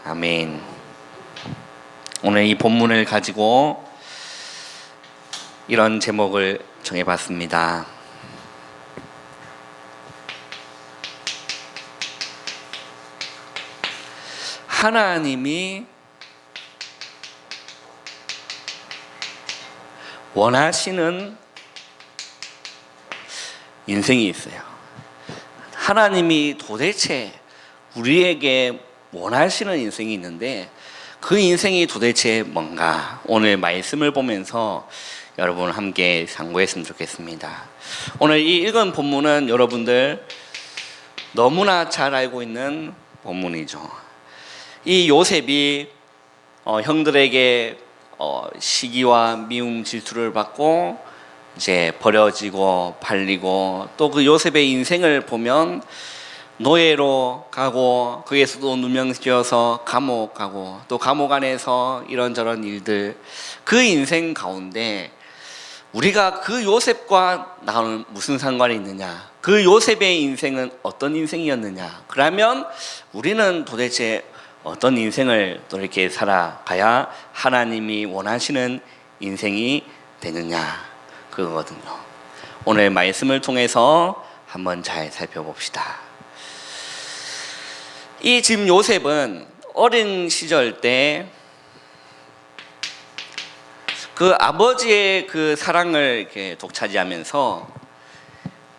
아멘. 오늘 이 본문을 가지고 이런 제목을 정해봤습니다. 하나님이 원하시는 인생이 있어요. 하나님이 도대체 우리에게 원하시는 인생이 있는데 그 인생이 도대체 뭔가 오늘 말씀을 보면서 여러분 함께 상고했으면 좋겠습니다. 오늘 이 읽은 본문은 여러분들 너무나 잘 알고 있는 본문이죠. 이 요셉이 형들에게 시기와 미움 질투를 받고 이제 버려지고 팔리고 또 그 요셉의 인생을 보면 노예로 가고 거기에서도 누명씌워서 감옥 가고 또 감옥 안에서 이런저런 일들, 그 인생 가운데 우리가 그 요셉과 나는 무슨 상관이 있느냐, 그 요셉의 인생은 어떤 인생이었느냐, 그러면 우리는 도대체 어떤 인생을 또 이렇게 살아가야 하나님이 원하시는 인생이 되느냐, 그거거든요. 오늘 말씀을 통해서 한번 잘 살펴봅시다. 이 지금 요셉은 어린 시절 때 그 아버지의 그 사랑을 이렇게 독차지하면서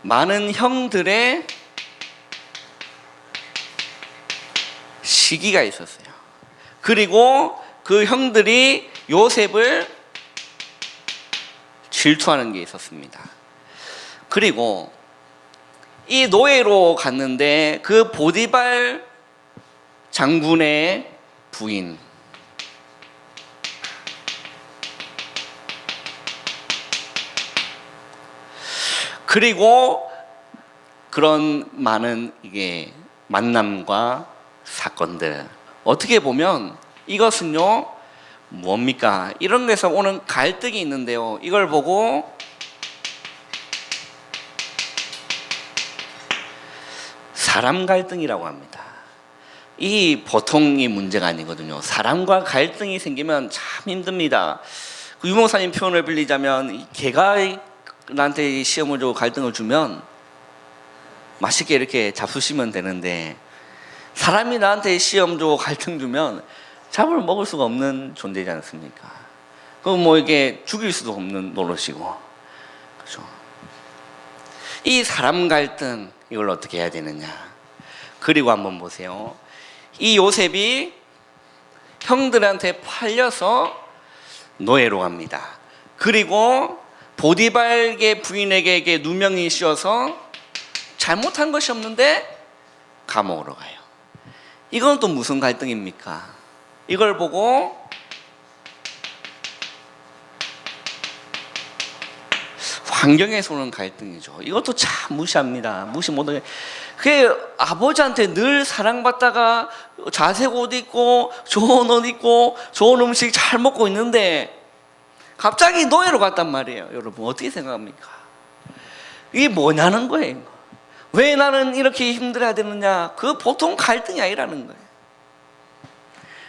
많은 형들의 시기가 있었어요. 그리고 그 형들이 요셉을 질투하는 게 있었습니다. 그리고 이 노예로 갔는데 그 보디발 장군의 부인, 그리고 그런 많은 이게 만남과 사건들, 어떻게 보면 이것은요 뭡니까? 이런 데서 오는 갈등이 있는데요, 이걸 보고 사람 갈등이라고 합니다. 이 보통이 문제가 아니거든요. 사람과 갈등이 생기면 참 힘듭니다. 그 유목사님 표현을 빌리자면 개가 나한테 시험을 주고 갈등을 주면 맛있게 이렇게 잡수시면 되는데, 사람이 나한테 시험 주고 갈등 주면 잡을 먹을 수가 없는 존재지 않습니까? 그럼 뭐 이게 죽일 수도 없는 노릇이고, 그렇죠? 이 사람 갈등, 이걸 어떻게 해야 되느냐? 그리고 한번 보세요. 이 요셉이 형들한테 팔려서 노예로 갑니다. 그리고 보디발의 부인에게 누명이 씌워서 잘못한 것이 없는데 감옥으로 가요. 이건 또 무슨 갈등입니까? 이걸 보고 환경에서 오는 갈등이죠. 이것도 참 무시합니다. 무시 못하게. 그 아버지한테 늘 사랑받다가 자색 옷 입고 좋은 옷 입고 좋은 음식 잘 먹고 있는데 갑자기 노예로 갔단 말이에요. 여러분 어떻게 생각합니까? 이게 뭐냐는 거예요. 왜 나는 이렇게 힘들어야 되느냐? 그 보통 갈등이 아니라는 거예요.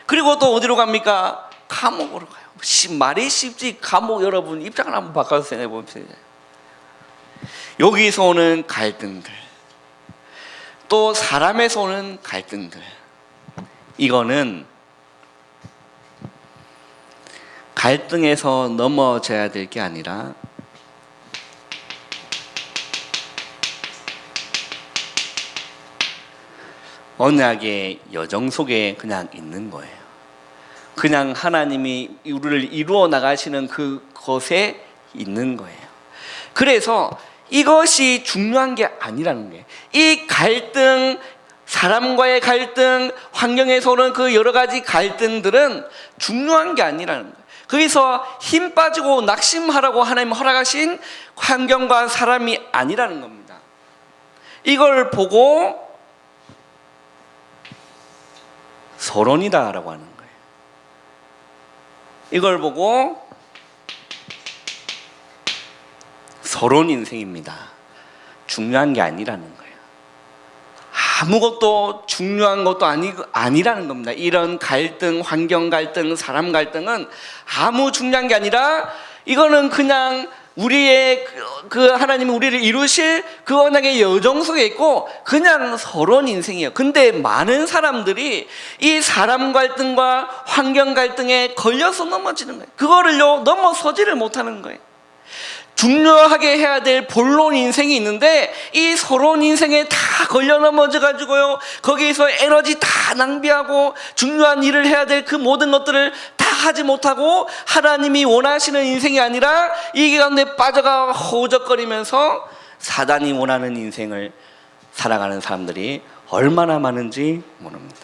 그리고 또 어디로 갑니까? 감옥으로 가요. 말이 쉽지. 감옥, 여러분 입장을 한번 바꿔서 생각해 봅시다. 여기서 오는 갈등들, 또 사람에서 오는 갈등들, 이거는 갈등에서 넘어져야 될 게 아니라 언약의 여정 속에 그냥 있는 거예요. 그냥 하나님이 우리를 이루어 나가시는 그곳에 있는 거예요. 그래서 이것이 중요한 게 아니라는 거예요. 이 갈등, 사람과의 갈등, 환경에서 오는 그 여러 가지 갈등들은 중요한 게 아니라는 거예요. 거기서 힘 빠지고 낙심하라고 하나님 허락하신 환경과 사람이 아니라는 겁니다. 이걸 보고 서론이다라고 하는 거예요. 이걸 보고 서론 인생입니다. 중요한 게 아니라는 거예요. 아무것도 중요한 것도 아니라는 겁니다. 이런 갈등, 환경 갈등, 사람 갈등은 아무 중요한 게 아니라 이거는 그냥 우리의 그 하나님이 우리를 이루실 그 언약의 여정 속에 있고 그냥 서러운 인생이에요. 근데 많은 사람들이 이 사람 갈등과 환경 갈등에 걸려서 넘어지는 거예요. 그거를요 넘어서지를 못하는 거예요. 중요하게 해야 될 본론 인생이 있는데 이 서러운 인생에 다 걸려 넘어져 가지고요 거기에서 에너지 다 낭비하고 중요한 일을 해야 될 그 모든 것들을 다 하지 못하고 하나님이 원하시는 인생이 아니라 이 가운데 빠져가 허우적거리면서 사단이 원하는 인생을 살아가는 사람들이 얼마나 많은지 모릅니다.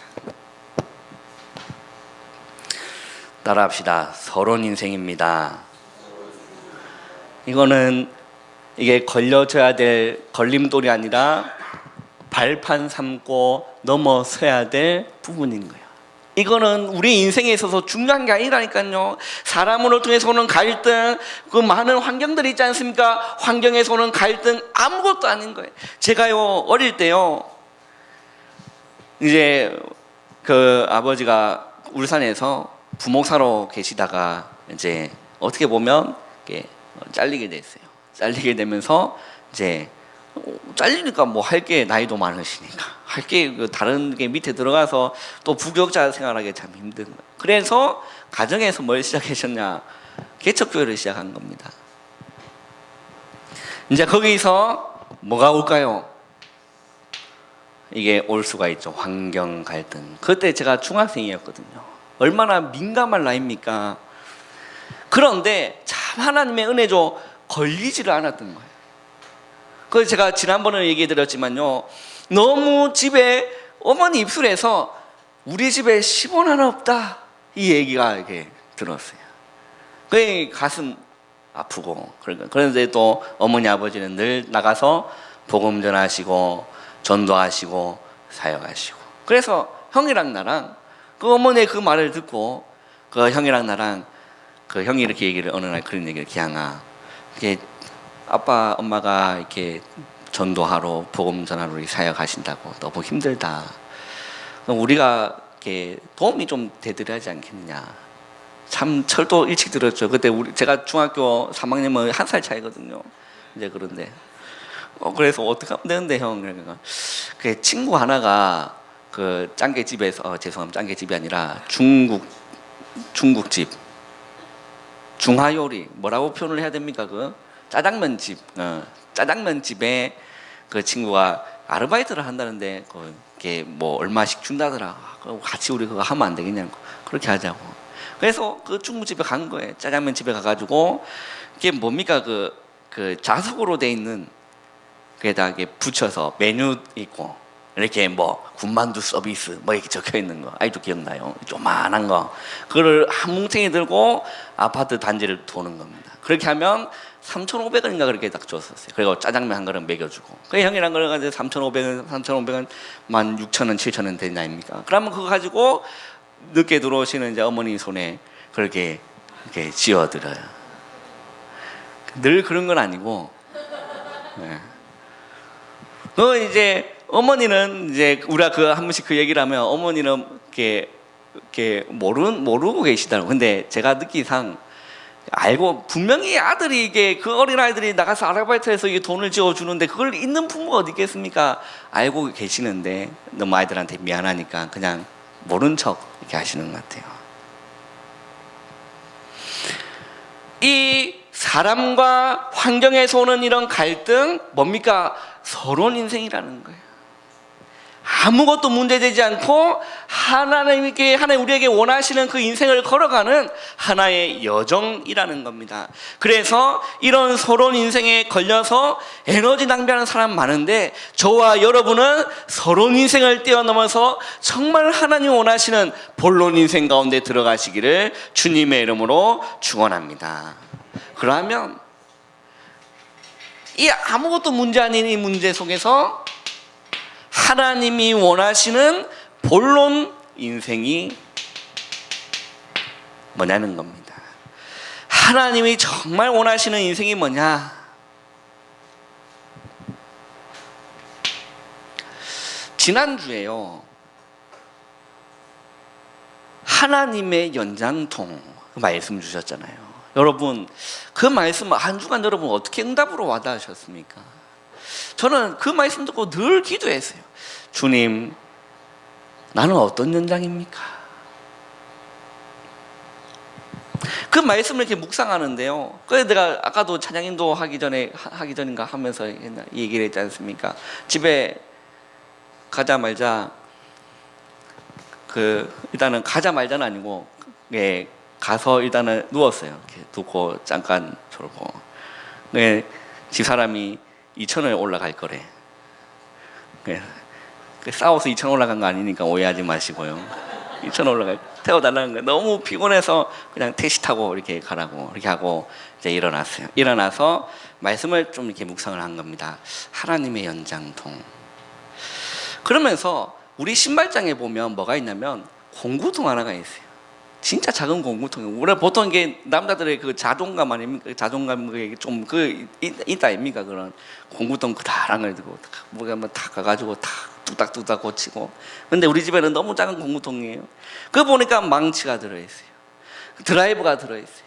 따라합시다. 서러운 인생입니다. 이거는 이게 걸려져야 될 걸림돌이 아니라 발판 삼고 넘어서야 될 부분인 거예요. 이거는 우리 인생에 있어서 중요한 게 아니라니까요. 사람으로 통해서 오는 갈등, 그 많은 환경들이 있지 않습니까? 환경에서 오는 갈등 아무것도 아닌 거예요. 제가요 어릴 때요 이제 그 아버지가 울산에서 부목사로 계시다가 이제 어떻게 보면 이렇게 잘리게 됐어요. 잘리게 되면서 이제 잘리니까 뭐 할 게 나이도 많으시니까 할 게 다른 게 밑에 들어가서 또 부교육자 생활하기 참 힘든 거예요. 그래서 가정에서 뭘 시작하셨냐? 개척교회를 시작한 겁니다. 이제 거기서 뭐가 올까요? 이게 올 수가 있죠. 환경 갈등. 그때 제가 중학생이었거든요. 얼마나 민감한 나이입니까? 그런데 참 하나님의 은혜죠. 걸리지를 않았던 거예요. 그래서 제가 지난번에 얘기해 드렸지만요. 너무 집에 어머니 입술에서 우리 집에 10원 하나 없다. 이 얘기가 이렇게 들었어요. 그게 가슴 아프고. 그런데 또 어머니 아버지는 늘 나가서 복음 전하시고 전도하시고 사역하시고. 그래서 형이랑 나랑 그 어머니의 그 말을 듣고 그 형이랑 나랑 그 형이 이렇게 얘기를 어느 날 그런 얘기를 기양아 이게 아빠 엄마가 이렇게 전도하러 복음 전하러 사역하신다고 너무 힘들다. 그럼 우리가 이렇게 도움이 좀 되드려야지 않겠느냐. 참 철도 일찍 들었죠. 그때 제가 중학교 3학년이면 1살 차이거든요. 이제 그런데 그래서 어떻게 하면 되는데 형 그러니까 그 친구 하나가 그 짱게집에서 죄송합니다. 짱게집이 아니라 중국집 중화요리 뭐라고 표현을 해야 됩니까? 그 짜장면집 짜장면집에 그 친구가 아르바이트를 한다는데 그게 뭐 얼마씩 준다더라. 같이 우리 그거 하면 안 되겠냐고. 그렇게 하자고. 그래서 그 중국집에 간 거예요. 짜장면집에 가가지고 그게 뭡니까 그 자석으로 돼 있는 그에다 이게 붙여서 메뉴 있고 이렇게 뭐 군만두 서비스 뭐 이렇게 적혀 있는 거 아직도 기억나요? 조만한 거 그거를 한 뭉탱이 들고 아파트 단지를 도는 겁니다. 그렇게 하면 3,500원인가 그렇게 딱 줬었어요. 그리고 짜장면 한 그릇 먹여주고 그 형이랑 그걸 가지고 3,500원 16,000원 7,000원 되는 아닙니까? 그러면 그거 가지고 늦게 들어오시는 이제 어머니 손에 그렇게 이렇게 쥐어들어요. 늘 그런 건 아니고 네. 그 이제 어머니는 이제 우리가 그 한 번씩 그 얘기를 하면 어머니는 이렇게 모르고 계시더라고. 근데 제가 느끼상 알고 분명히 아들이 이게 그 어린 아이들이 나가서 아르바이트해서 이게 돈을 지어주는데 그걸 있는 부모가 어디 있겠습니까? 알고 계시는데 너무 아이들한테 미안하니까 그냥 모른 척 이렇게 하시는 것 같아요. 이 사람과 환경에서 오는 이런 갈등 뭡니까? 서러운 인생이라는 거예요. 아무것도 문제되지 않고 하나님 우리에게 원하시는 그 인생을 걸어가는 하나의 여정이라는 겁니다. 그래서 이런 서러운 인생에 걸려서 에너지 낭비하는 사람 많은데 저와 여러분은 서러운 인생을 뛰어넘어서 정말 하나님 원하시는 본론 인생 가운데 들어가시기를 주님의 이름으로 축원합니다. 그러면 이 아무것도 문제 아닌 이 문제 속에서 하나님이 원하시는 본론 인생이 뭐냐는 겁니다. 하나님이 정말 원하시는 인생이 뭐냐? 지난주에요, 하나님의 연장통 그 말씀 주셨잖아요. 여러분, 그 말씀 한 주간 여러분 어떻게 응답으로 와닿으셨습니까? 저는 그 말씀 듣고 늘 기도했어요. 주님, 나는 어떤 연장입니까? 그 말씀을 이렇게 묵상하는데요, 그래서 내가 아까도 찬양인도 하기 전인가 하면서 얘기를 했지 않습니까? 집에 가자마자 일단은 가자마자는 아니고, 예, 가서 일단은 누웠어요. 이렇게 누고 잠깐 졸고. 네, 집사람이 2,000원에 올라갈 거래. 네, 싸워서 2,000원 올라간 거 아니니까 오해하지 마시고요. 2,000원 태워달라는 거예요. 너무 피곤해서 그냥 택시 타고 이렇게 가라고 이렇게 하고 이제 일어났어요. 일어나서 말씀을 좀 이렇게 묵상을 한 겁니다. 하나님의 연장통. 그러면서 우리 신발장에 보면 뭐가 있냐면 공구통 하나가 있어요. 진짜 작은 공구통이에요. 우리 보통 이게 남자들의 그 자존감 아닙니까? 자존감 좀 있다 아닙니까? 그런 공구통 그다란 걸 들고 뭐가 한번 탁 가가지고 탁 뚝딱뚝딱 고치고. 근데 우리 집에는 너무 작은 공구통이에요. 그거 보니까 망치가 들어있어요. 드라이버가 들어있어요.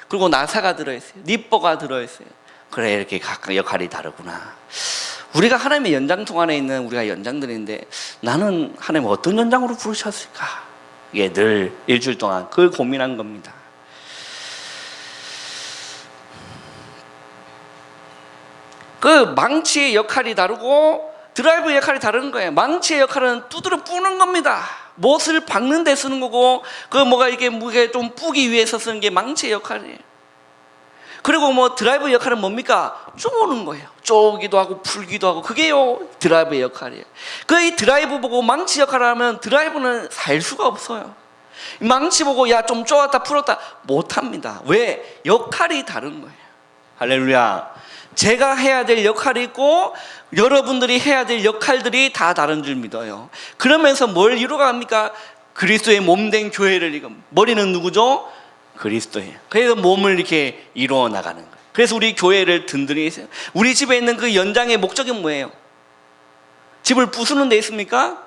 그리고 나사가 들어있어요. 니퍼가 들어있어요. 그래, 이렇게 각각 역할이 다르구나. 우리가 하나님의 연장통 안에 있는 우리가 연장들인데, 나는 하나님 어떤 연장으로 부르셨을까? 이게 늘 일주일 동안 그걸 고민한 겁니다. 그 망치의 역할이 다르고 드라이브의 역할이 다른 거예요. 망치의 역할은 두드려 뿌는 겁니다. 못을 박는 데 쓰는 거고, 이게 좀 뿌기 위해서 쓰는 게 망치의 역할이에요. 그리고 드라이브 역할은 뭡니까? 쪼는 거예요. 쪼기도 하고 풀기도 하고, 그게요 드라이브의 역할이에요. 이 드라이브 보고 망치 역할을 하면 드라이브는 살 수가 없어요. 망치 보고 야 좀 쪼았다 풀었다 못합니다. 왜? 역할이 다른 거예요. 할렐루야. 제가 해야 될 역할이 있고 여러분들이 해야 될 역할들이 다 다른 줄 믿어요. 그러면서 뭘 이루어갑니까? 그리스도의 몸된 교회를 머리는 누구죠? 그리스도예요. 그래서 몸을 이렇게 이루어 나가는 거예요. 그래서 우리 교회를 든든히 해서 우리 집에 있는 그 연장의 목적이 뭐예요? 집을 부수는 데 있습니까?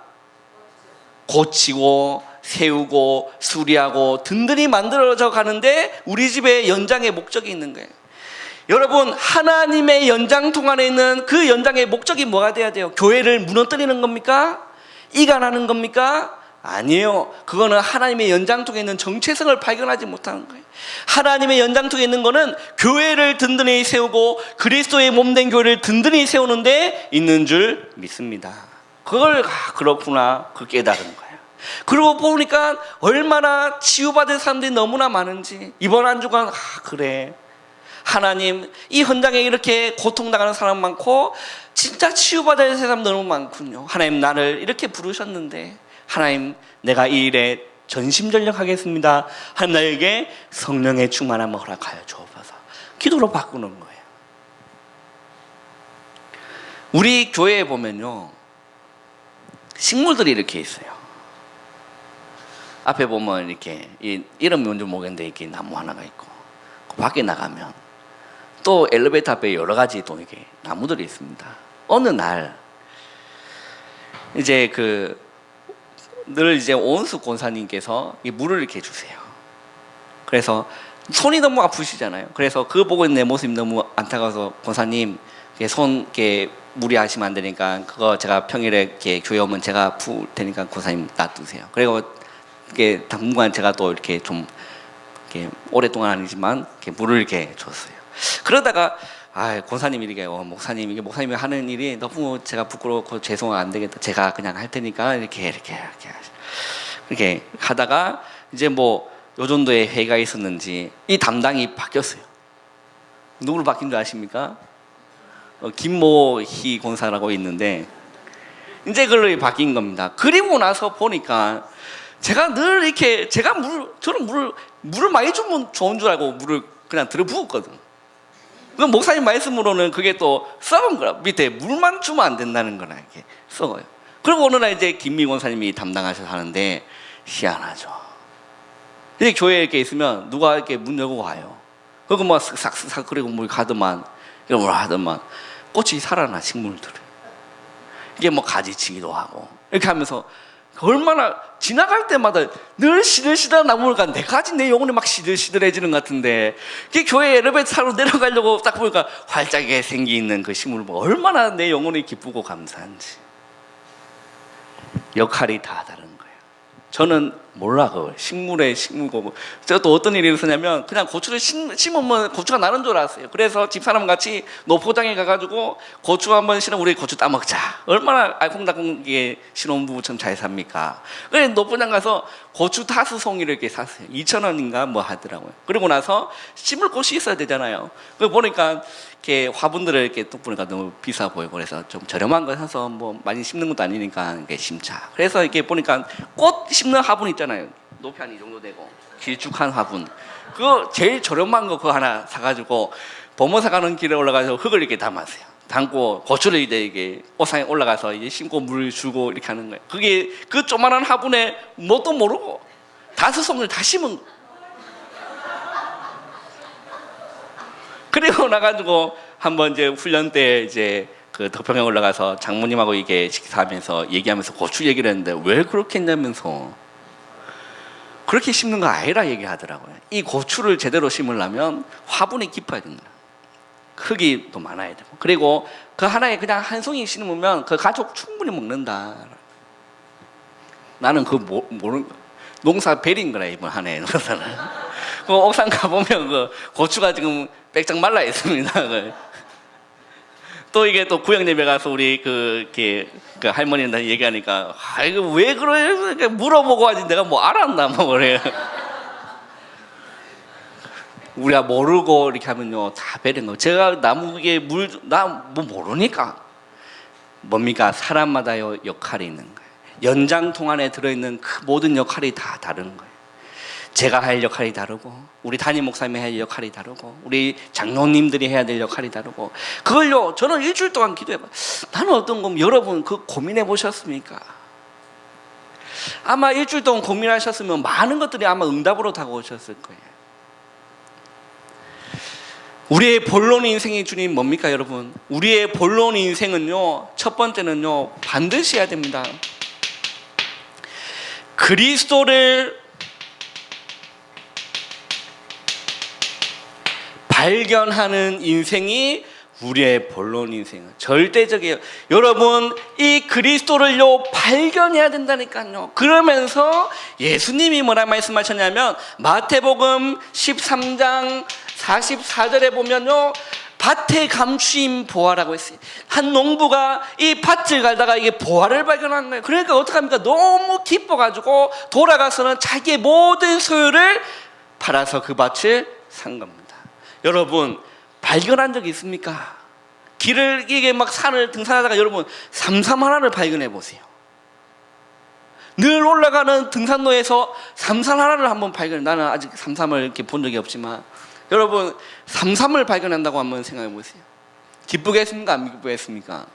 고치고 세우고 수리하고 든든히 만들어져 가는데 우리 집에 연장의 목적이 있는 거예요. 여러분, 하나님의 연장통 안에 있는 그 연장의 목적이 뭐가 돼야 돼요? 교회를 무너뜨리는 겁니까? 이간하는 겁니까? 아니에요. 그거는 하나님의 연장통에 있는 정체성을 발견하지 못하는 거예요. 하나님의 연장통에 있는 거는 교회를 든든히 세우고 그리스도의 몸된 교회를 든든히 세우는 데 있는 줄 믿습니다. 그걸 그렇구나, 그 깨달은 거예요. 그러고 보니까 얼마나 치유받은 사람들이 너무나 많은지, 이번 한 주간 그래, 하나님, 이 현장에 이렇게 고통당하는 사람 많고 진짜 치유받아야 될 사람 너무 많군요. 하나님, 나를 이렇게 부르셨는데 하나님, 내가 이 일에 전심전력하겠습니다. 하나님, 나에게 성령의 충만함을 허락하여 주옵소서. 기도로 바꾸는 거예요. 우리 교회에 보면요, 식물들이 이렇게 있어요. 앞에 보면 이렇게 이름이 뭔지 모르겠는데 이렇게 나무 하나가 있고, 그 밖에 나가면 또 엘리베이터 앞에 여러 가지 또 이렇게 나무들이 있습니다. 어느 날 이제 늘 이제 오은숙 권사님께서 이 물을 이렇게 주세요. 그래서 손이 너무 아프시잖아요. 그래서 그거 보고 있는 내 모습이 너무 안타까워서, 권사님, 손 이렇게 무리하시면 안 되니까 그거 제가 평일에 이렇게 교회 오면 제가 부을 테니까 권사님 놔두세요. 그리고 이게 당분간 제가 또 이렇게 좀 이렇게 오랫동안 아니지만 이렇게 물을 이렇게 줬어요. 그러다가 권사님이 이렇게 목사님, 이게 목사님이 하는 일이 너무 제가 부끄럽고 죄송하면 안 되겠다. 제가 그냥 할 테니까 이렇게 하다가 이제 요 정도의 회의가 있었는지 이 담당이 바뀌었어요. 누구로 바뀐 줄 아십니까? 김모희 권사라고 있는데 이제 그걸로 바뀐 겁니다. 그리고 나서 보니까 제가 늘 이렇게 저는 물을 많이 주면 좋은 줄 알고 물을 그냥 들어 부었거든. 그 목사님 말씀으로는 그게 또 썩은 거라. 밑에 물만 주면 안 된다는 거나 이렇게 썩어요. 그리고 어느 날 이제 김미 권사님이 담당하셔서 하는데 희한하죠. 이제 교회에 이렇게 있으면 누가 이렇게 문 열고 와요. 그리고 싹싹 그리고 물 가더만 이런 걸 하더만 꽃이 살아나, 식물들이. 이게 뭐 가지치기도 하고 이렇게 하면서 얼마나 지나갈 때마다 늘 시들시들 나무가 내 영혼이 막 시들시들해지는 것 같은데 그 교회 엘리베이터 타러 내려가려고 딱 보니까 활짝하게 생기 있는 그 식물을 보고 얼마나 내 영혼이 기쁘고 감사한지. 역할이 다 다른 거예요. 저는 몰라 그 식물의 식물고 제가 또 어떤 일이 있었냐면 그냥 고추를 심으면 고추가 나는 줄 알았어요. 그래서 집사람 같이 노포장에 가가지고 고추 한번 심으면 우리 고추 따먹자. 얼마나 알콩달콩하게 신혼부부처럼 잘 삽니까? 그래서 노포장 가서 고추 타수송이를 이렇게 샀어요. 2,000원인가 뭐 하더라고요. 그리고 나서 심을 곳이 있어야 되잖아요. 그 보니까 이렇게 화분들을 이렇게 뚝 보니까 너무 비싸 보이고 그래서 좀 저렴한 거 사서 뭐 많이 심는 것도 아니니까 이렇게 심자. 그래서 이렇게 보니까 꽃 심는 화분 있잖아요. 높이 한 이 정도 되고 길쭉한 화분. 그거 제일 저렴한 거 그거 하나 사가지고 범어사 가는 길에 올라가서 흙을 이렇게 담았어요. 담고 고추를 이게 옥상에 올라가서 이제 심고 물 주고 이렇게 하는 거예요. 그게 그 조만한 화분에 뭣도 모르고 다섯송을 다 심은 거. 그리고 나가지고 한번 이제 훈련 때 이제 그 덕평에 올라가서 장모님하고 이게 식사하면서 얘기하면서 고추 얘기를 했는데 왜 그렇게 했냐면서 그렇게 심는 거 아니라 얘기하더라고요. 이 고추를 제대로 심으려면 화분이 깊어야 된다. 흙이 또 많아야 되고 그리고 그 하나에 그냥 한 송이 심으면 그 가족 충분히 먹는다. 나는 그 모르는 농사 베린 거라 이번 한 해 농사는. 그 옥상 가보면 그 고추가 지금 빽짝 말라 있습니다. 또 이게 또 구역 예배 가서 우리 그 할머니한테 얘기하니까 이거 왜 그래? 이렇게 물어보고 하지 내가 뭐 알았나 뭐 그래요. 우리가 모르고 이렇게 하면요 다 베린 거. 제가 나무에 나 뭐 모르니까 뭡니까? 사람마다요 역할이 있는 거예요. 연장통 안에 들어있는 그 모든 역할이 다 다른 거예요. 제가 할 역할이 다르고 우리 담임 목사님이 할 역할이 다르고 우리 장로님들이 해야 될 역할이 다르고 그걸요 저는 일주일 동안 기도해봐요. 나는 어떤 거 여러분 그 고민해 보셨습니까? 아마 일주일 동안 고민하셨으면 많은 것들이 아마 응답으로 다가오셨을 거예요. 우리의 본론 인생의 주님 뭡니까 여러분? 우리의 본론 인생은요 첫 번째는요 반드시 해야 됩니다. 그리스도를 발견하는 인생이 우리의 본론 인생은 절대적이에요. 여러분 이 그리스도를요 발견해야 된다니까요. 그러면서 예수님이 뭐라 말씀하셨냐면 마태복음 13장 44절에 보면요 밭에 감추인 보화라고 했어요. 한 농부가 이 밭을 갈다가 이게 보화를 발견한 거예요. 그러니까 어떡합니까? 너무 기뻐가지고 돌아가서는 자기의 모든 소유를 팔아서 그 밭을 산 겁니다. 여러분 발견한 적이 있습니까? 길을 이게 막 산을 등산하다가 여러분 삼삼 하나를 발견해 보세요. 늘 올라가는 등산로에서 삼삼 하나를 한번 발견해. 나는 아직 삼삼을 이렇게 본 적이 없지만 여러분 삼삼을 발견한다고 한번 생각해 보세요. 기쁘겠습니까? 안 기쁘겠습니까?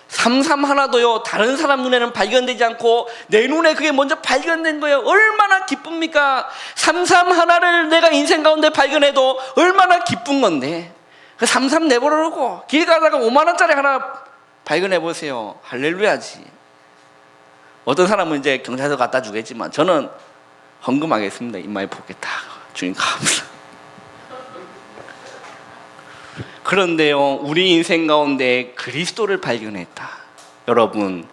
삼삼 하나도요 다른 사람 눈에는 발견되지 않고 내 눈에 그게 먼저 발견된 거예요. 얼마나 기쁩니까? 삼삼 하나를 내가 인생 가운데 발견해도 얼마나 기쁜 건데 그 삼삼 내버려두고 길 가다가 5만 원짜리 하나 발견해 보세요. 할렐루야지. 어떤 사람은 이제 경찰서 갖다 주겠지만 저는 헌금하겠습니다. 입마에 보겠다. 주님 감사. 그런데요 우리 인생 가운데 그리스도를 발견했다. 여러분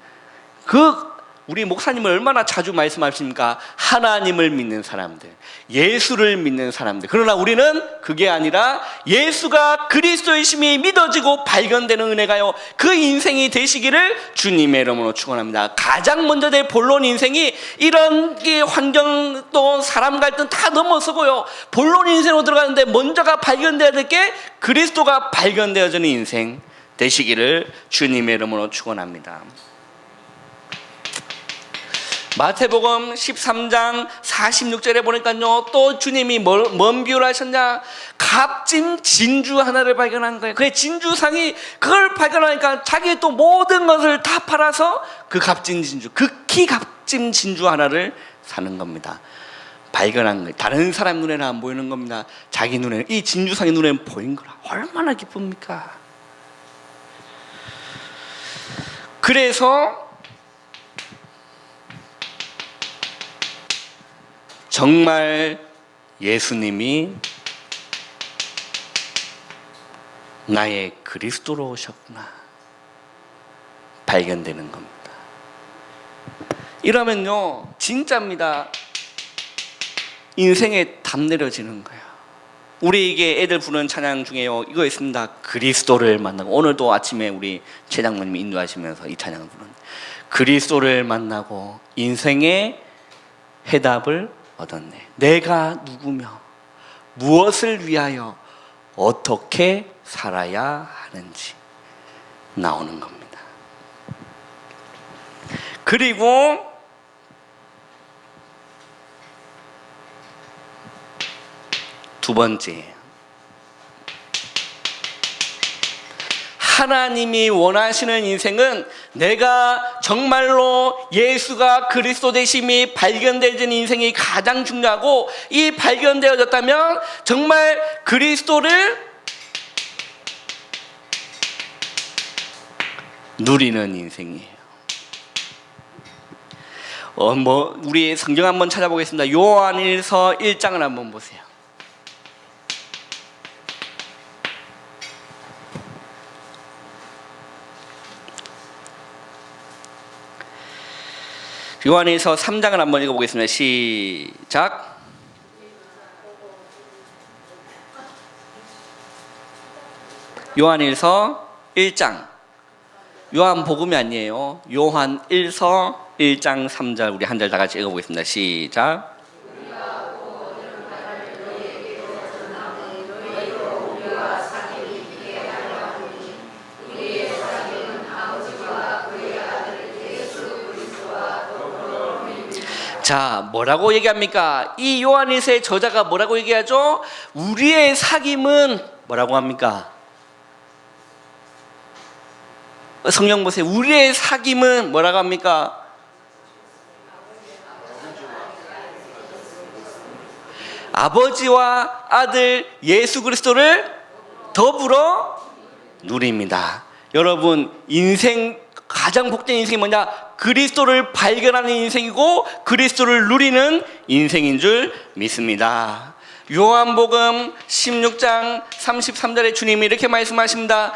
우리 목사님은 얼마나 자주 말씀하십니까? 하나님을 믿는 사람들, 예수를 믿는 사람들. 그러나 우리는 그게 아니라 예수가 그리스도이심이 믿어지고 발견되는 은혜가요 그 인생이 되시기를 주님의 이름으로 축원합니다. 가장 먼저 될 본론 인생이 이런 환경 또 사람 갈등 다 넘어서고요 본론 인생으로 들어가는데 먼저가 발견돼야 될 게 그리스도가 발견되어지는 인생 되시기를 주님의 이름으로 축원합니다. 마태복음 13장 46절에 보니까요 또 주님이 뭔 비유를 하셨냐? 값진 진주 하나를 발견한 거예요. 그 진주상이 그걸 발견하니까 자기 또 모든 것을 다 팔아서 그 값진 진주, 극히 값진 진주 하나를 사는 겁니다. 발견한 거예요. 다른 사람 눈에는 안 보이는 겁니다. 자기 눈에는, 이 진주상의 눈에는 보인 거라. 얼마나 기쁩니까? 그래서 정말 예수님이 나의 그리스도로 오셨구나 발견되는 겁니다. 이러면요 진짜입니다. 인생에 답 내려지는 거예요. 우리에게 애들 부르는 찬양 중에요 이거 있습니다. 그리스도를 만나고, 오늘도 아침에 우리 최 장모님이 인도하시면서 이 찬양을 부르는, 그리스도를 만나고 인생의 해답을 얻었네. 내가 누구며 무엇을 위하여 어떻게 살아야 하는지 나오는 겁니다. 그리고 두 번째, 하나님이 원하시는 인생은 내가 정말로 예수가 그리스도 되심이 발견되어진 인생이 가장 중요하고, 이 발견되어졌다면 정말 그리스도를 누리는 인생이에요. 우리 성경 한번 찾아보겠습니다. 요한일서 1장을 한번 보세요. 요한일서 3장을 한번 읽어보겠습니다. 시작. 요한일서 1장, 요한복음이 아니에요. 요한일서 1장 3절, 우리 한 절 다 같이 읽어보겠습니다. 시작. 자, 뭐라고 얘기합니까? 이 요한일서의 저자가 뭐라고 얘기하죠? 우리의 사귐은 뭐라고 합니까? 성경 보세요. 우리의 사귐은 뭐라고 합니까? 아버지와 아들 예수 그리스도를 더불어 누립니다. 여러분, 인생 가장 복된 인생이 뭐냐? 그리스도를 발견하는 인생이고 그리스도를 누리는 인생인 줄 믿습니다. 요한복음 16장 33절에 주님이 이렇게 말씀하십니다.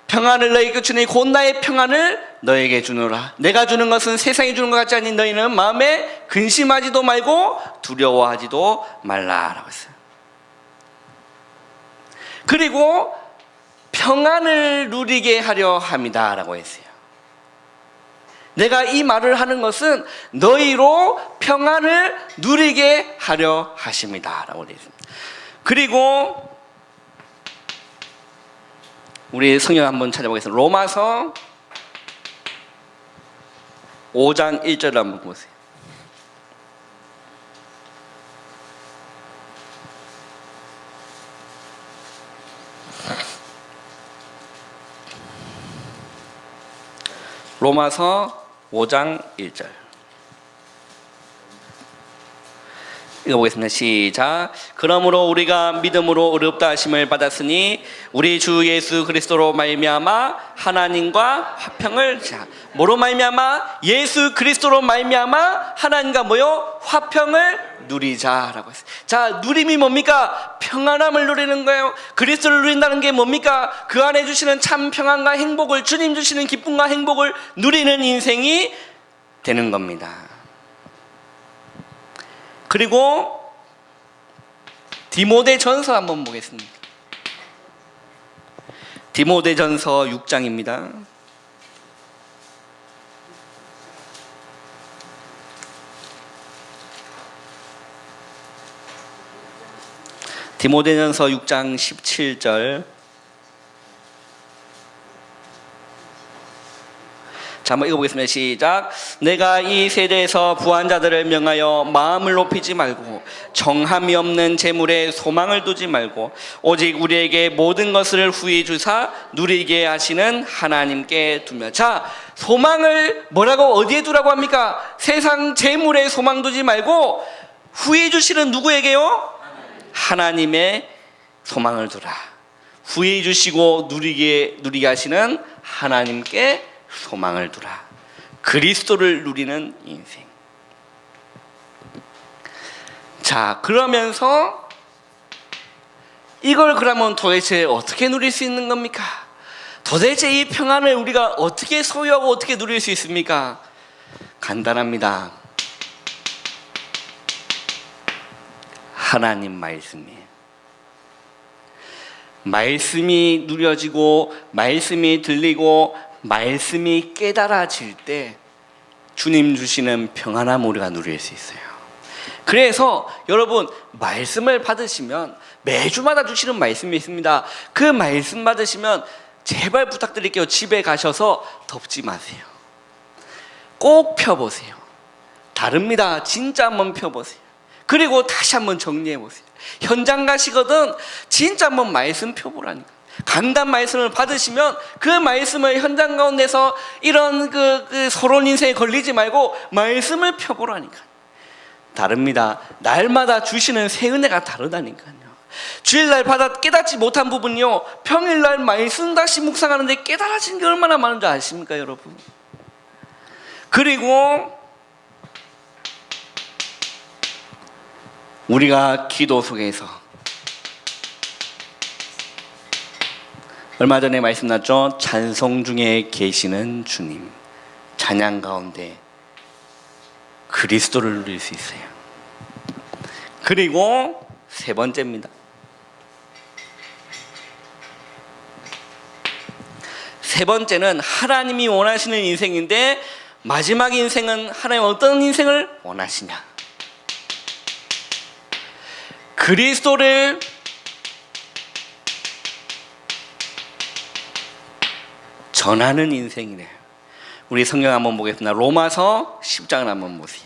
평안을 너희에게 주니 곧 나의 평안을 너에게 주노라. 내가 주는 것은 세상이 주는 것 같지 않니 너희는 마음에 근심하지도 말고 두려워하지도 말라라고 했어요. 그리고 평안을 누리게 하려 합니다라고 했어요. 내가 이 말을 하는 것은 너희로 평안을 누리게 하려 하십니다라고 되어 있습니다. 그리고 우리 성경 한번 찾아보겠습니다. 로마서 5장 1절을 한번 보세요. 로마서 5장 1절 읽어보겠습니다. 시작. 그러므로 우리가 믿음으로 의롭다 하심을 받았으니 우리 주 예수 그리스도로 말미암아 하나님과 화평을, 뭐로 말미암아? 예수 그리스도로 말미암아 하나님과 뭐요? 화평을 누리자라고 했어요. 자, 누림이 뭡니까? 평안함을 누리는 거예요. 그리스도를 누린다는 게 뭡니까? 그 안에 주시는 참 평안과 행복을, 주님 주시는 기쁨과 행복을 누리는 인생이 되는 겁니다. 그리고 디모데전서 한번 보겠습니다. 디모데전서 6장입니다. 디모데전서 6장 17절. 자, 한번 읽어보겠습니다. 시작. 내가 이 세대에서 부한 자들을 명하여 마음을 높이지 말고 정함이 없는 재물에 소망을 두지 말고 오직 우리에게 모든 것을 후히 주사 누리게 하시는 하나님께 두며. 자, 소망을 뭐라고 어디에 두라고 합니까? 세상 재물에 소망 두지 말고 후히 주시는 누구에게요? 하나님의 소망을 두라. 후히 주시고 누리게 하시는 하나님께 소망을 두라. 그리스도를 누리는 인생. 자, 그러면서 이걸 그러면 도대체 어떻게 누릴 수 있는 겁니까? 도대체 이 평안을 우리가 어떻게 소유하고 어떻게 누릴 수 있습니까? 간단합니다. 하나님 말씀이에요. 말씀이 누려지고 말씀이 들리고 말씀이 깨달아질 때 주님 주시는 평안함 우리가 누릴 수 있어요. 그래서 여러분, 말씀을 받으시면 매주마다 주시는 말씀이 있습니다. 그 말씀 받으시면 제발 부탁드릴게요. 집에 가셔서 덮지 마세요. 꼭 펴보세요. 다릅니다. 진짜 한번 펴보세요. 그리고 다시 한번 정리해보세요. 현장 가시거든 진짜 한번 말씀 펴보라니까. 강단 말씀을 받으시면 그 말씀을 현장 가운데서 이런 그 서론 인생에 걸리지 말고 말씀을 펴보라니까. 다릅니다. 날마다 주시는 새 은혜가 다르다니까요. 주일날 받아 깨닫지 못한 부분이요, 평일날 말씀 다시 묵상하는데 깨달아진 게 얼마나 많은 줄 아십니까 여러분? 그리고 우리가 기도 속에서 얼마 전에 말씀 났죠? 찬송 중에 계시는 주님, 찬양 가운데 그리스도를 누릴 수 있어요. 그리고 세 번째입니다. 세 번째는 하나님이 원하시는 인생인데, 마지막 인생은 하나님 어떤 인생을 원하시냐? 그리스도를 전하는 인생이네요. 우리 성경 한번 보겠습니다. 로마서 10장을 한번 보세요.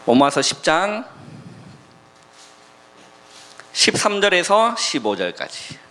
로마서 10장 13절에서 15절까지.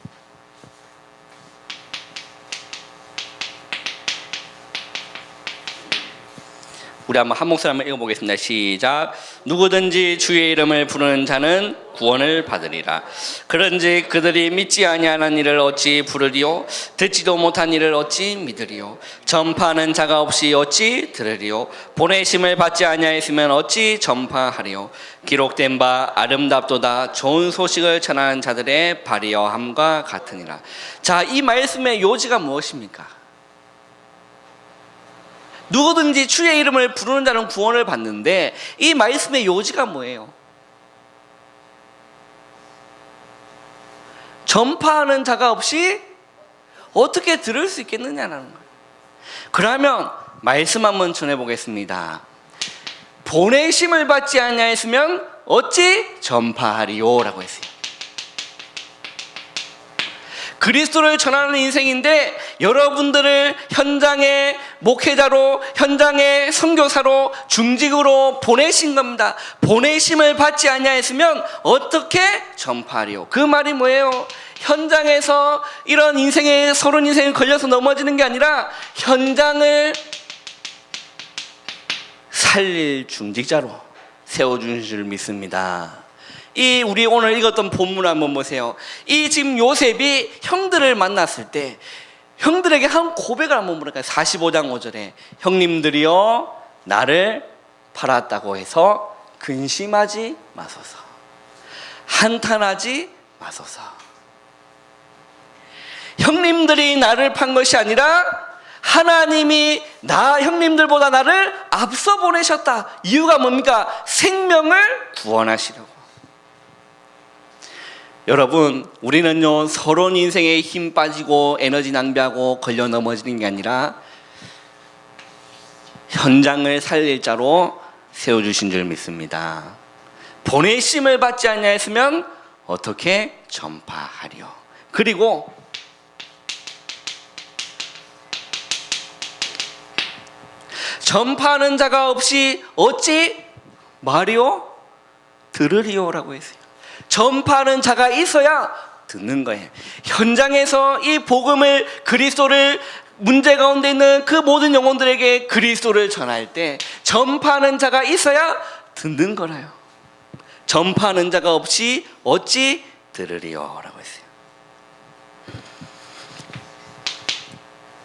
우리 한번 한 목소리 한번 읽어보겠습니다. 시작. 누구든지 주의 이름을 부르는 자는 구원을 받으리라. 그런지 그들이 믿지 아니하는 이를 어찌 부르리요? 듣지도 못한 이를 어찌 믿으리요? 전파하는 자가 없이 어찌 들으리요? 보내심을 받지 아니하였으면 어찌 전파하리요? 기록된 바 아름답도다 좋은 소식을 전하는 자들의 발이여함과 같으니라. 자, 이 말씀의 요지가 무엇입니까? 누구든지 주의 이름을 부르는 자는 구원을 받는데, 이 말씀의 요지가 뭐예요? 전파하는 자가 없이 어떻게 들을 수 있겠느냐라는 거예요. 그러면 말씀 한번 전해보겠습니다. 보내심을 받지 아니하였으면 어찌 전파하리요? 라고 했어요. 그리스도를 전하는 인생인데, 여러분들을 현장의 목회자로, 현장의 선교사로, 중직으로 보내신 겁니다. 보내심을 받지 아니하였으면 어떻게 전파하리요? 그 말이 뭐예요? 현장에서 이런 인생의 서론 인생에 걸려서 넘어지는 게 아니라 현장을 살릴 중직자로 세워주신 줄 믿습니다. 이 우리 오늘 읽었던 본문 한번 보세요. 이 지금 요셉이 형들을 만났을 때 형들에게 한 고백을 한번 보니까 45장 5절에 형님들이여 나를 팔았다고 해서 근심하지 마소서, 한탄하지 마소서. 형님들이 나를 판 것이 아니라 하나님이 형님들보다 나를 앞서 보내셨다. 이유가 뭡니까? 생명을 구원하시려고. 여러분, 우리는요 서론 인생에 힘 빠지고 에너지 낭비하고 걸려 넘어지는 게 아니라 현장을 살릴 자로 세워주신 줄 믿습니다. 보내심을 받지 아니하였으면 어떻게 전파하리요? 그리고 전파하는 자가 없이 어찌 말이요? 들으리요? 라고 했어요. 전파하는 자가 있어야 듣는 거예요. 현장에서 이 복음을, 그리스도를, 문제 가운데 있는 그 모든 영혼들에게 그리스도를 전할 때 전파하는 자가 있어야 듣는 거라요. 전파하는 자가 없이 어찌 들으리요? 라고 했어요.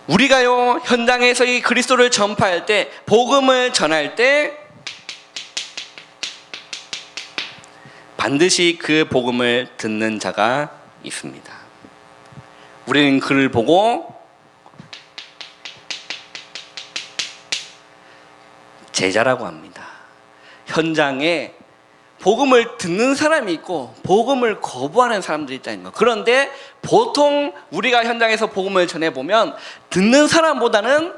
우리가요, 현장에서 이 그리스도를 전파할 때, 복음을 전할 때 반드시 그 복음을 듣는 자가 있습니다. 우리는 그를 보고 제자라고 합니다. 현장에 복음을 듣는 사람이 있고 복음을 거부하는 사람들이 있다는 거. 그런데 보통 우리가 현장에서 복음을 전해보면 듣는 사람보다는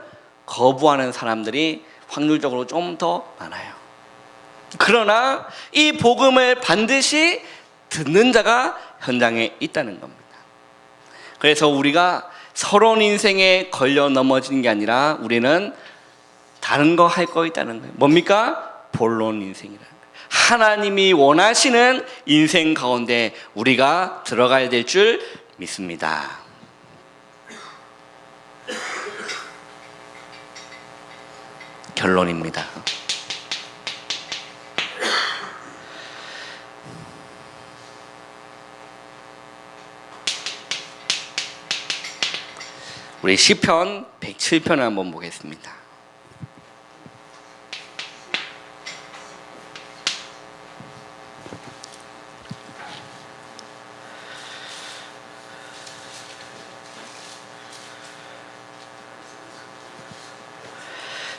거부하는 사람들이 확률적으로 좀 더 많아요. 그러나 이 복음을 반드시 듣는 자가 현장에 있다는 겁니다. 그래서 우리가 서러운 인생에 걸려 넘어지는 게 아니라 우리는 다른 거 할 거 있다는 거예요. 뭡니까? 본론 인생이라는 거예요. 하나님이 원하시는 인생 가운데 우리가 들어가야 될 줄 믿습니다. 결론입니다. 우리 시편 107편을 한번 보겠습니다.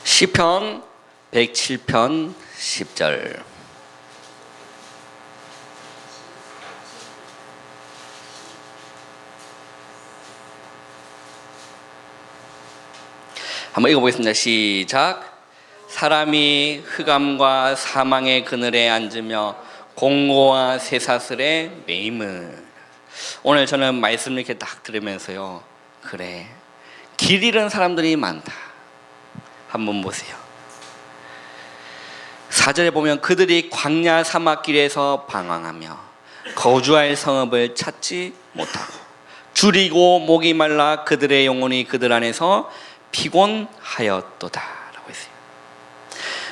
시편 107편 10절. 한번 읽어보겠습니다. 시작. 사람이 흑암과 사망의 그늘에 앉으며 공고와 쇠사슬에 매임을. 오늘 저는 말씀을 이렇게 딱 들으면서요, 그래, 길 잃은 사람들이 많다. 한번 보세요. 4절에 보면 그들이 광야 사막길에서 방황하며 거주할 성읍을 찾지 못하고 줄이고 목이 말라 그들의 영혼이 그들 안에서 피곤하였도다 라고 했어요.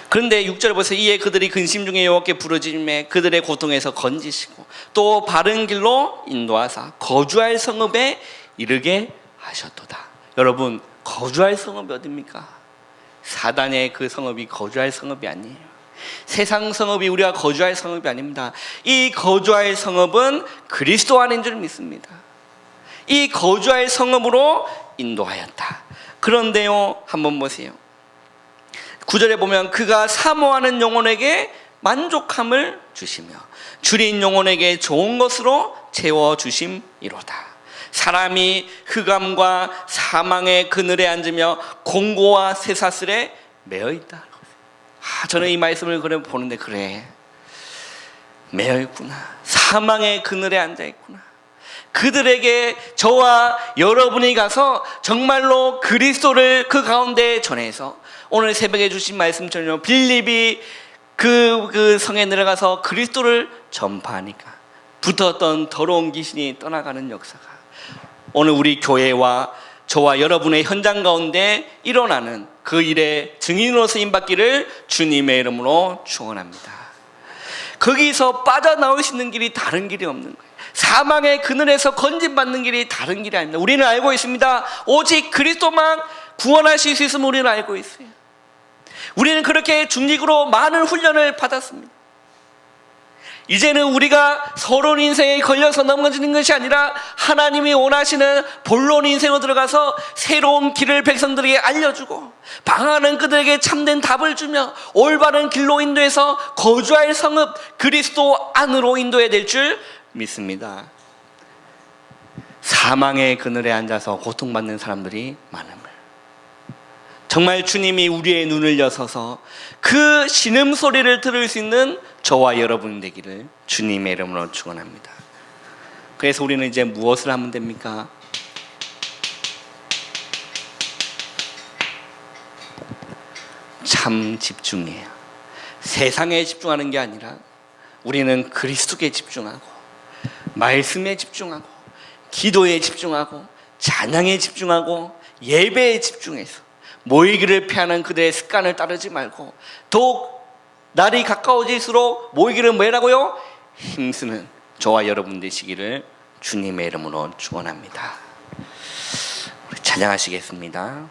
그런데 6절에 보세요. 이에 그들이 근심 중에 여호와께 부르짖음에 그들의 고통에서 건지시고 또 바른 길로 인도하사 거주할 성읍에 이르게 하셨도다. 여러분, 거주할 성읍이 어딥니까? 사단의 그 성읍이 거주할 성읍이 아니에요. 세상 성읍이 우리가 거주할 성읍이 아닙니다. 이 거주할 성읍은 그리스도 안인 줄 믿습니다. 이 거주할 성읍으로 인도하였다. 그런데요, 한번 보세요. 9절에 보면 그가 사모하는 영혼에게 만족함을 주시며 줄인 영혼에게 좋은 것으로 채워주심이로다. 사람이 흑암과 사망의 그늘에 앉으며 공고와 쇠사슬에 매어있다. 저는 이 말씀을 그래 보는데, 그래, 매어있구나. 사망의 그늘에 앉아있구나. 그들에게 저와 여러분이 가서 정말로 그리스도를 그 가운데 전해서, 오늘 새벽에 주신 말씀처럼 빌립이 그 성에 내려가서 그리스도를 전파하니까 붙었던 더러운 귀신이 떠나가는 역사가 오늘 우리 교회와 저와 여러분의 현장 가운데 일어나는 그 일의 증인으로 쓰임받기를 주님의 이름으로 축원합니다. 거기서 빠져나올 수 있는 길이 다른 길이 없는 거예요. 사망의 그늘에서 건진받는 길이 다른 길이 아닙니다. 우리는 알고 있습니다. 오직 그리스도만 구원하실 수 있음을 우리는 알고 있어요. 우리는 그렇게 중직으로 많은 훈련을 받았습니다. 이제는 우리가 서론 인생에 걸려서 넘어지는 것이 아니라 하나님이 원하시는 본론 인생으로 들어가서 새로운 길을 백성들에게 알려주고 방황하는 그들에게 참된 답을 주며 올바른 길로 인도해서 거주할 성읍 그리스도 안으로 인도해야 될 줄 믿습니다. 사망의 그늘에 앉아서 고통받는 사람들이 많음을, 정말 주님이 우리의 눈을 여서서 그 신음소리를 들을 수 있는 저와 여러분 되기를 주님의 이름으로 축원합니다. 그래서 우리는 이제 무엇을 하면 됩니까? 참 집중해요. 세상에 집중하는 게 아니라 우리는 그리스도께 집중하고 말씀에 집중하고 기도에 집중하고 찬양에 집중하고 예배에 집중해서 모이기를 피하는 그들의 습관을 따르지 말고 더욱 날이 가까워질수록 모이기를 뭐라고요? 힘쓰는 저와 여러분 되시기를 주님의 이름으로 축원합니다. 찬양하시겠습니다.